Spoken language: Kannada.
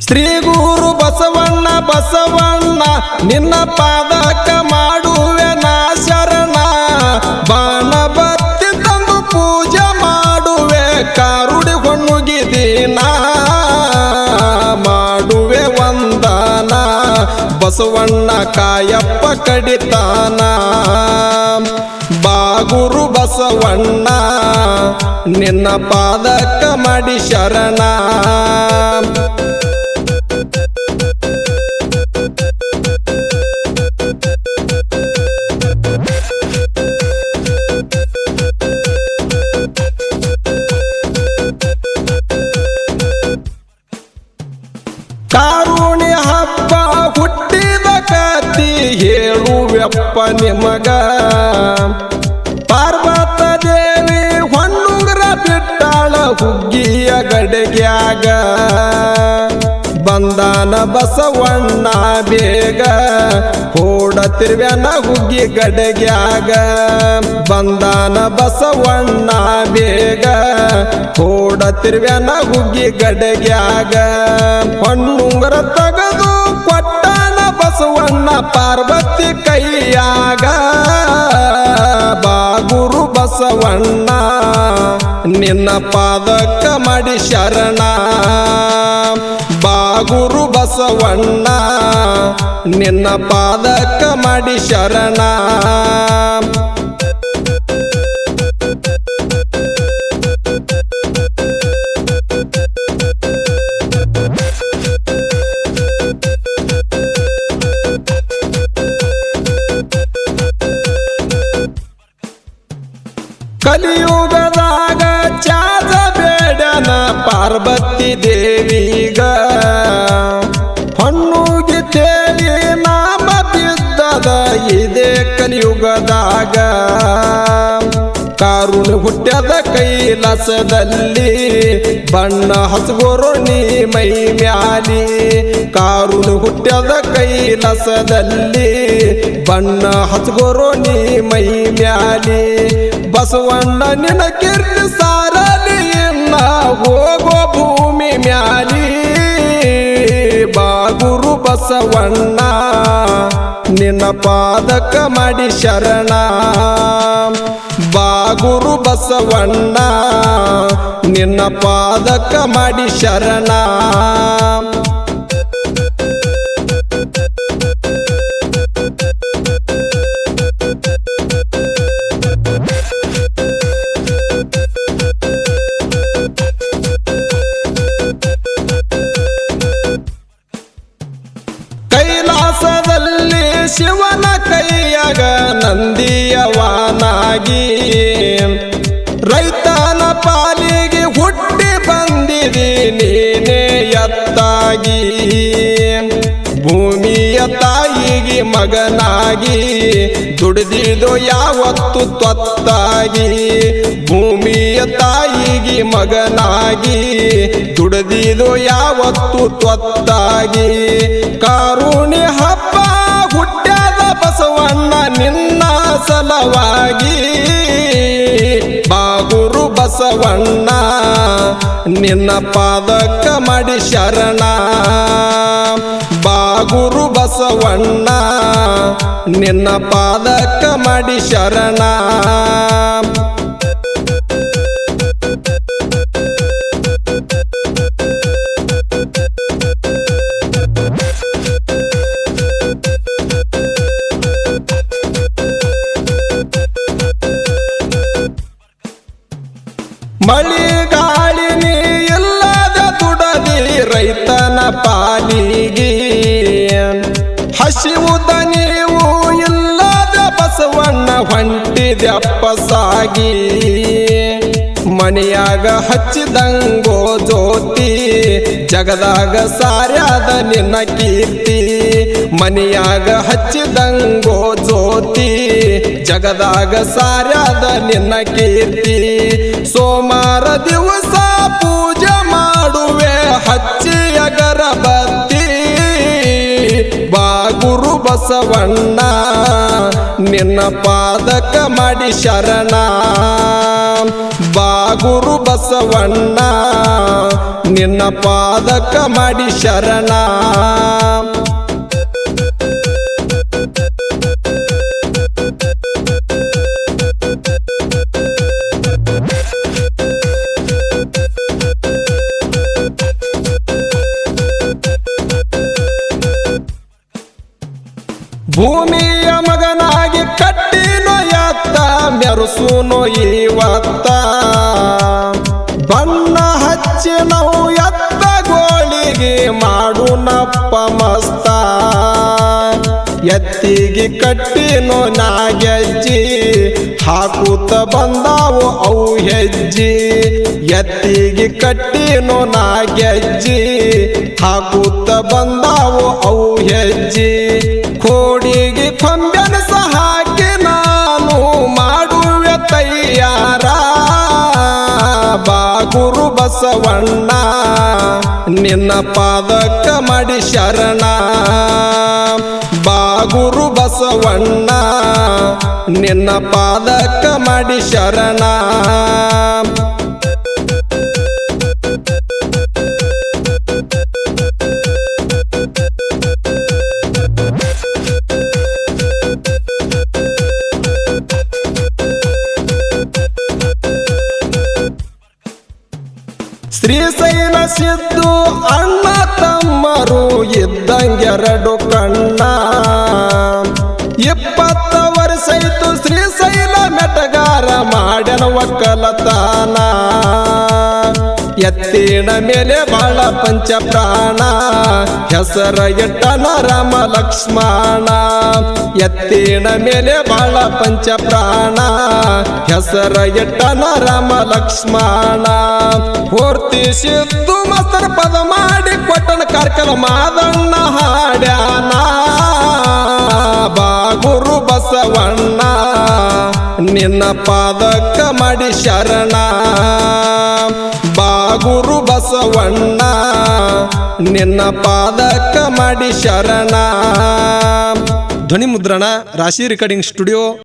ಶ್ರೀ ಗುರು ಬಸವಣ್ಣ ಬಸವಣ್ಣ ನಿನ್ನ ಪಾದಕ ಮಾಡುವೆ ನಾ ಶರಣ ಬಾಣ ಬತ್ತಿ ತಂದು ಪೂಜೆ ಮಾಡುವೆ ಕಾರುಡಿ ಹೊಣ್ಣುಗಿದೀನ ಮಾಡುವೆ ವಂದನ ಬಸವಣ್ಣ ಕಾಯಪ್ಪ ಕಡಿತಾನ ಬಾಗುರು ಬಸವಣ್ಣ ನಿನ್ನ ಪಾದಕ ಮಾಡಿ ಶರಣ ಕಾರುಣಿ ಹಬ್ಬ ಹುಟ್ಟಿದ ಕತ್ತಿ ಹೇಳುವೆಪ್ಪ ನಿಮಗ ಪಾರ್ವತ ದೇವಿ ಹೊಣ್ಣುಂಗರ ಬಿಟ್ಟಾಳ ಹುಗ್ಗಿಯ ಗಡಿಗ್ಯಾಗ ಬಂದಾನ ಬಸವಣ್ಣ ಬೇಗ ಓಡತಿರ್ವ್ಯಾನ ಹುಗ್ಗಿ ಗಡಿಗ್ಯಾಗ ಬಂದಾನ ಬಸವಣ್ಣ ಬೇಗ ಓಡತಿರ್ವ್ಯಾನ ಹುಗ್ಗಿ ಗಡಿಗ್ಯಾಗ ಹೊಣ್ಣುಂಗರ ತಗದು ಕೊಟ್ಟಾನ ಬಸವಣ್ಣ ಪಾರ್ವತಿ ಕೈಯಾಗ ಬಾಗುರು ಬಸವಣ್ಣ ನಿನ್ನ ಪಾದಕ ಮಾಡಿ ಶರಣ ಬಾಗುರು ಬಸವಣ್ಣ ನಿನ್ನ ಪಾದಕ ಮಾಡಿ ಶರಣ ಕಲಿಯುಗದಾಗ ಚಾದ ಬೇಡನ ಪಾರ್ವತಿ ದೇವಿಗ ಹೊಣ್ಣುಗಿ ತೇಲಿ ನಾಮ ಬಿದ್ದದ ಇದೇ ಕಲಿಯುಗದಾಗ ಕಾರುಣಿ ಹುಟ್ಟ್ಯದ ಕೈಲಾಸದಲ್ಲಿ ಬಣ್ಣ ಹಚ್ಗೋರು ನೀ ಮೈ ಮ್ಯಾಲಿ ಕಾರುಣಿ ಹುಟ್ಟ್ಯದ ಕೈಲಾಸದಲ್ಲಿ ಬಣ್ಣ ಹಚ್ಗೋರು ನೀ ಮೈ ಮ್ಯಾಲಿ ಬಸವಣ್ಣ ನಿನ್ನ ಕೀರ್ತಿ ಸಾರಲಿ ಇನ್ನ ಹೋಗೋ ಭೂಮಿ ಮ್ಯಾಲಿ ಬಾಗುರು ಬಸವಣ್ಣ ನಿನ್ನ ಪಾದಕ ಮಾಡಿ ಶರಣ ಬಾಗುರು ಬಸವಣ್ಣ ನಿನ್ನ ಪಾದಕ ಮಾಡಿ ಶರಣ ಕೈಲಾಸದಲ್ಲಿ ಶಿವನ ಕೈಯಾಗ ನಂದಿಯವಾನಾಗಿ ರೈತನ ಪಾಲಿಗೆ ಹುಟ್ಟಿ ಬಂದಿರಿ ನೀನೇ ಎತ್ತಾಗಿ ಭೂಮಿಯ ತಾಯಿಗೆ ಮಗನಾಗಿ ದುಡಿದಿದು ಯಾವತ್ತು ತೊತ್ತಾಗಿ ಭೂಮಿಯ ತಾಯಿಗೆ ಮಗನಾಗಿ ದುಡಿದಿದು ಯಾವತ್ತು ತೊತ್ತಾಗಿ ಕಾರುಣಿ ಹಬ್ಬ ಹುಟ್ಟ್ಯಾದ ಬಸವಣ್ಣ ನಿನ್ನ ಸಲವಾಗಿ ಬಾಗುರು ಬಸವಣ್ಣ ನಿನ್ನ ಪಾದಕ ಮಾಡಿ ಶರಣ ಬಾಗುರು ಬಸವಣ್ಣ ನಿನ್ನ ಪಾದಕ ಮಾಡಿ ಶರಣ ಮಳಿ ಗಾಳಿ ನೀ ಇಲ್ಲದ ದುಡದಿ ರೈತನ ಪಾಲಿಗೆ ಹಸಿವುದ ನೀವು ಇಲ್ಲದ ಬಸವಣ್ಣ ಹೊಂಟಿದ್ಯಪ್ಪ ಸಾಗಿ ಮನೆಯಾಗ ಹಚ್ಚಿದಂಗೋ ಜ್ಯೋತಿ ಜಗದಾಗ ಸಾರ್ಯಾದ ನಿನ್ನ ಕೀರ್ತಿ ಮನೆಯಾಗ ಹಚ್ಚಿದಂಗೋ ಜ್ಯೋತಿ ಜಗದಾಗ ಸಾರ್ಯಾದ ನಿನ್ನ ಕೀರ್ತಿ ಸೋಮವಾರ ದಿವಸ ಪೂಜೆ ಮಾಡುವೆ ಹಚ್ಚಿ ಅಗರಬತ್ತಿ ಬಾಗುರು ಬಸವಣ್ಣ ನಿನ್ನ ಪಾದಕ ಮಾಡಿ ಶರಣ ಬಾ ಗುರು ಬಸವಣ್ಣ ನಿನ್ನ ಪಾದಕ ಮಾಡಿ ಶರಣ ಭೂಮಿಯ ಮಗನಾಗಿ ಕಟ್ಟಿನೋ ಎತ್ತ ಮೆರೆಸುನೋ ಇವತ್ತ ಬಣ್ಣ ಹಚ್ಚಿ ನಾವು ಎತ್ತ ಗೋಳಿಗೆ ಮಾಡುನಪ್ಪ ಮಸ್ತ ಎತ್ತಿಗೆ ಕಟ್ಟಿನೋ ನಾಗೆಜ್ಜಿ ಹಾಕುತ್ತ ಬಂದಾವು ಅವು ಹೆಜ್ಜಿ ಎತ್ತಿಗೆ ಕಟ್ಟಿನೋ ನಾಗೆಜ್ಜಿ ಹಾಕುತ್ತ ಬಂದಾವು ಅವು ಹೆಜ್ಜಿ ಕೋಡಿಗೆ ಕೊಂಬೆನಸ ಹಾಕಿ ನಾನು ಮಾಡುವೆ ತಯ್ಯಾರ ಬಾ ಗುರು ಬಸವಣ್ಣ ನಿನ್ನ ಪಾದಕ ಮಾಡಿ ಶರಣ ಬಾ ಗುರು ಬಸವಣ್ಣ ನಿನ್ನ ಪಾದಕ ಮಾಡಿ ಶರಣ ಶ್ರೀಶೈಲ ಸಿದ್ದು ಅಣ್ಣ ತಮ್ಮರು ಇದ್ದಂಗೆರಡು ಕಣ್ಣ 20 ವರ್ಷ ಆಯ್ತು ಶ್ರೀಶೈಲ ಮೆಟಗಾರ ಮಾಡ್ಯನ ಒಕ್ಕಲತಾನ ಎತ್ತಿನ ಮೇಲೆ ಬಾಳ ಪಂಚ ಪ್ರಾಣ ಹೆಸರ ಇಟ್ಟನ ರಾಮ ಲಕ್ಷ್ಮಣ ಎತ್ತಿನ ಮೇಲೆ ಬಾಳ ಪಂಚ ಪ್ರಾಣ ಹೆಸರ ಇಟ್ಟನ ರಾಮ ಲಕ್ಷ್ಮಣ ಪೂರ್ತಿ ಸಿದ್ದು ಮಸ್ತರ ಪದ ಮಾಡಿ ಕೊಟ್ಟನ ಕಾರ್ಕಲ ಮಾದಣ್ಣ ಹಾಡ್ಯಾನ ಬಾ ಗುರು ಬಸವಣ್ಣ ನಿನ್ನ ಪಾದಕ ಮಾಡಿ ಶರಣ ಬಾ ಗುರು ಬಸವಣ್ಣ ನಿನ್ನ ಪಾದಕ ಮಾಡಿ ಶರಣ ಧ್ವನಿ ಮುದ್ರಣ ರಾಶಿ ರೆಕಾರ್ಡಿಂಗ್ ಸ್ಟುಡಿಯೋ